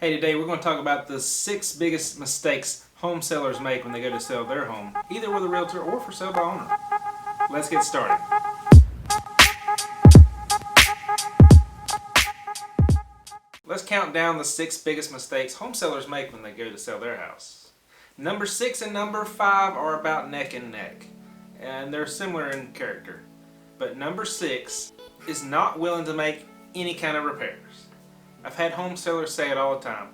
Hey, today we're going to talk about the 6 biggest mistakes home sellers make when they go to sell their home, either with a realtor or for sale by owner. Let's get started. Let's count down the 6 biggest mistakes home sellers make when they go to sell their house. Number 6 and number 5 are about neck and neck, and they're similar in character. But number 6 is not willing to make any kind of repairs. I've had home sellers say it all the time.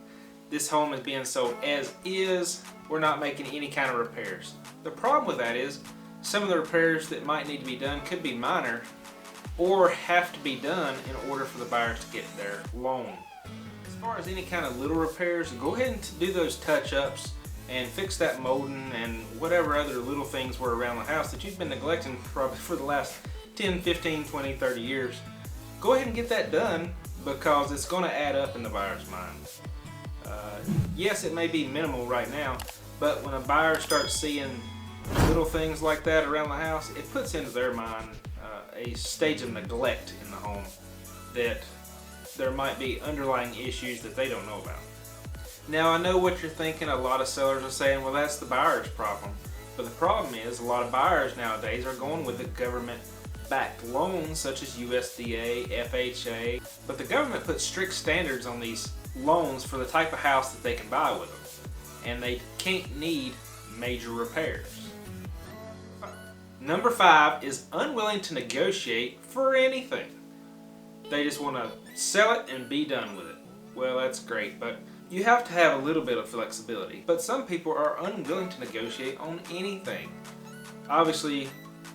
This home is being sold as is. We're not making any kind of repairs. The problem with that is some of the repairs that might need to be done could be minor or have to be done in order for the buyers to get their loan. As far as any kind of little repairs, go ahead and do those touch-ups and fix that molding and whatever other little things were around the house that you've been neglecting probably for the last 10, 15, 20, 30 years. Go ahead and get that done, because it's going to add up in the buyer's mind. Yes, it may be minimal right now, but when a buyer starts seeing little things like that around the house, it puts into their mind a stage of neglect in the home that there might be underlying issues that they don't know about. Now, I know what you're thinking. A lot of sellers are saying, well, that's the buyer's problem. But the problem is a lot of buyers nowadays are going with the government-backed loans such as USDA, FHA, but the government puts strict standards on these loans for the type of house that they can buy with them, and they can't need major repairs. Number 5 is unwilling to negotiate for anything. They just want to sell it and be done with it. Well, that's great, but you have to have a little bit of flexibility. But some people are unwilling to negotiate on anything. Obviously,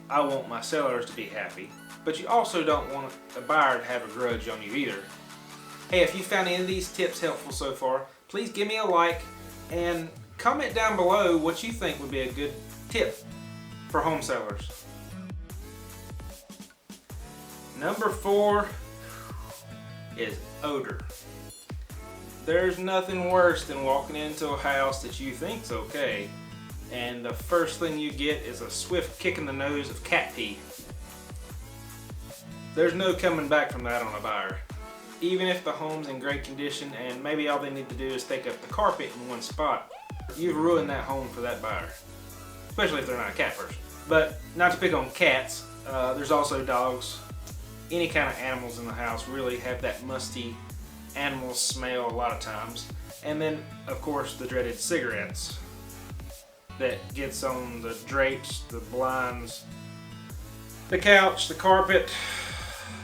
I want my sellers to be happy, but you also don't want a buyer to have a grudge on you either. Hey, if you found any of these tips helpful so far, please give me a like and comment down below what you think would be a good tip for home sellers. Number 4 is odor. There's nothing worse than walking into a house that you think's okay, and the first thing you get is a swift kick in the nose of cat pee. There's no coming back from that on a buyer. Even if the home's in great condition and maybe all they need to do is take up the carpet in one spot, you've ruined that home for that buyer. Especially if they're not a cat person. But not to pick on cats, there's also dogs. Any kind of animals in the house really have that musty animal smell a lot of times. And then, of course, the dreaded cigarettes that gets on the drapes, the blinds, the couch, the carpet,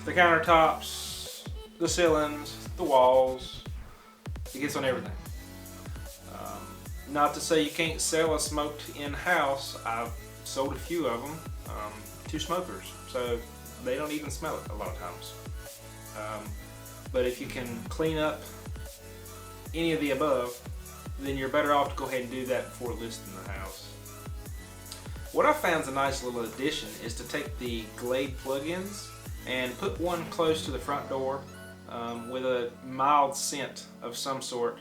the countertops, the ceilings, the walls. It gets on everything. Not to say you can't sell a smoked in-house. I've sold a few of them to smokers, so they don't even smell it a lot of times. But if you can clean up any of the above, then you're better off to go ahead and do that before listing the house. What I found is a nice little addition is to take the Glade plug-ins and put one close to the front door with a mild scent of some sort,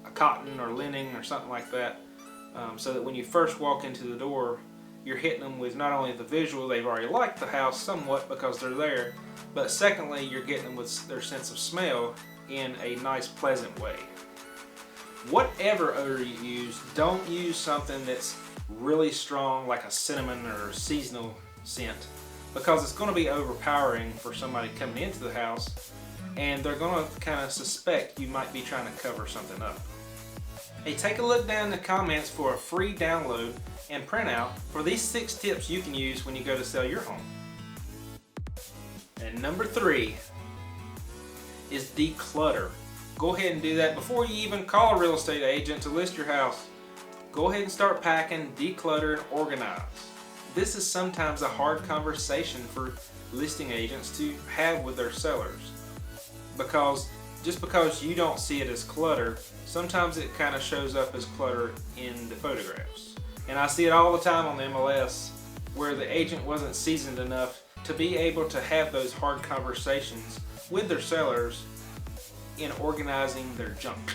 a cotton or linen or something like that, so that when you first walk into the door, you're hitting them with not only the visual, they've already liked the house somewhat because they're there, but secondly, you're getting them with their sense of smell in a nice, pleasant way. Whatever odor you use, don't use something that's really strong like a cinnamon or seasonal scent, because it's going to be overpowering for somebody coming into the house, and they're going to kind of suspect you might be trying to cover something up. Hey, take a look down in the comments for a free download and printout for these 6 tips you can use when you go to sell your home. And number 3 is declutter. Go ahead and do that before you even call a real estate agent to list your house. Go ahead and start packing, declutter, and organize. This is sometimes a hard conversation for listing agents to have with their sellers, because just because you don't see it as clutter, sometimes it kind of shows up as clutter in the photographs. And I see it all the time on the MLS where the agent wasn't seasoned enough to be able to have those hard conversations with their sellers in organizing their junk.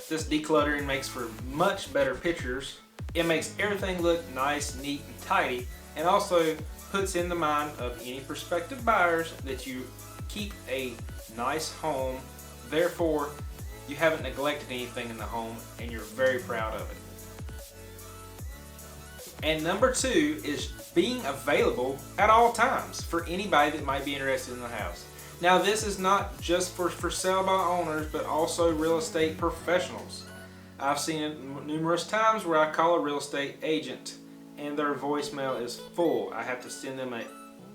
This decluttering makes for much better pictures. It makes everything look nice, neat, and tidy, and also puts in the mind of any prospective buyers that you keep a nice home Therefore, you haven't neglected anything in the home and you're very proud of it. And number 2 is being available at all times for anybody that might be interested in the house. Now, this is not just for sale by owners, but also real estate professionals. I've seen it numerous times where I call a real estate agent and their voicemail is full. I have to send them an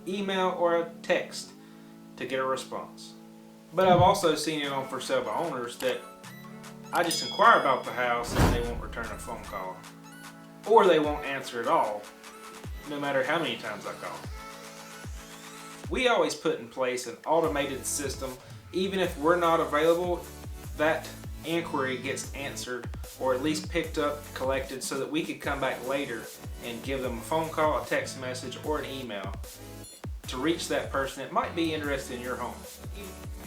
email or a text to get a response. But I've also seen it on for sale by owners that I just inquire about the house and they won't return a phone call. Or they won't answer at all, no matter how many times I call. We always put in place an automated system. Even if we're not available, that inquiry gets answered or at least picked up, collected, so that we could come back later and give them a phone call, a text message, or an email to reach that person that might be interested in your home.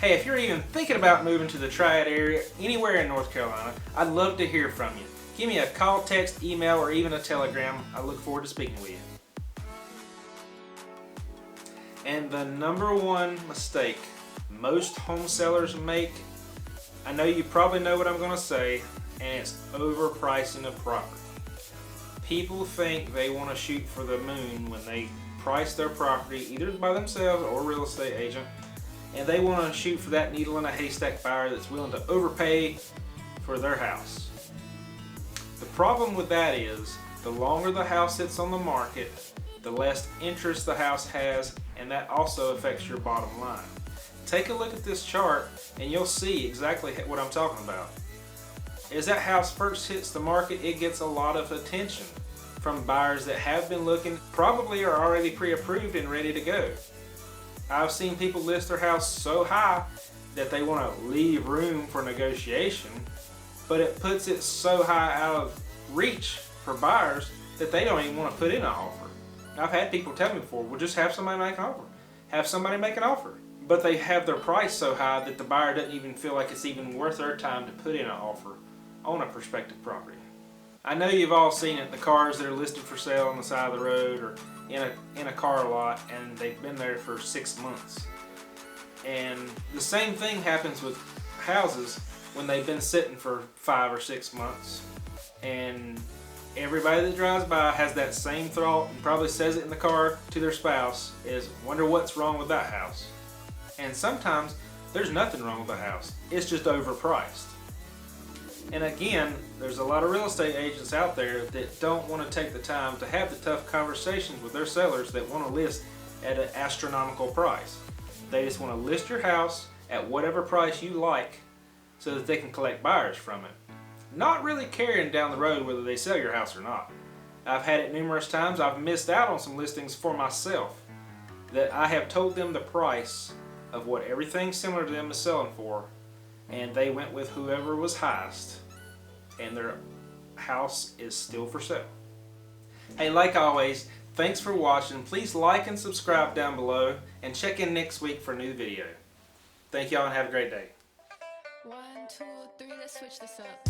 Hey, if you're even thinking about moving to the Triad area, anywhere in North Carolina, I'd love to hear from you. Give me a call, text, email, or even a telegram. I look forward to speaking with you. And the number 1 mistake most home sellers make, I know you probably know what I'm going to say, and it's overpricing a property. People think they want to shoot for the moon when they price their property, either by themselves or a real estate agent, and they want to shoot for that needle in a haystack buyer that's willing to overpay for their house. The problem with that is, the longer the house sits on the market, the less interest the house has, and that also affects your bottom line. Take a look at this chart and you'll see exactly what I'm talking about. As that house first hits the market, it gets a lot of attention from buyers that have been looking, probably are already pre-approved and ready to go. I've seen people list their house so high that they want to leave room for negotiation, but it puts it so high out of reach for buyers that they don't even want to put in an offer. I've had people tell me before, well, just have somebody make an offer. Have somebody make an offer. But they have their price so high that the buyer doesn't even feel like it's even worth their time to put in an offer on a prospective property. I know you've all seen it, the cars that are listed for sale on the side of the road or in a car lot, and they've been there for 6 months. And the same thing happens with houses when they've been sitting for 5 or 6 months. And everybody that drives by has that same thought and probably says it in the car to their spouse, is wonder what's wrong with that house. And sometimes there's nothing wrong with the house, it's just overpriced. And again, there's a lot of real estate agents out there that don't want to take the time to have the tough conversations with their sellers that want to list at an astronomical price. They just want to list your house at whatever price you like so that they can collect buyers from it. Not really caring down the road whether they sell your house or not. I've had it numerous times. I've missed out on some listings for myself that I have told them the price of what everything similar to them is selling for, and they went with whoever was highest, and their house is still for sale. Hey, like always, thanks for watching. Please like and subscribe down below, and check in next week for a new video. Thank y'all and have a great day. 1, 2, 3, let's switch this up.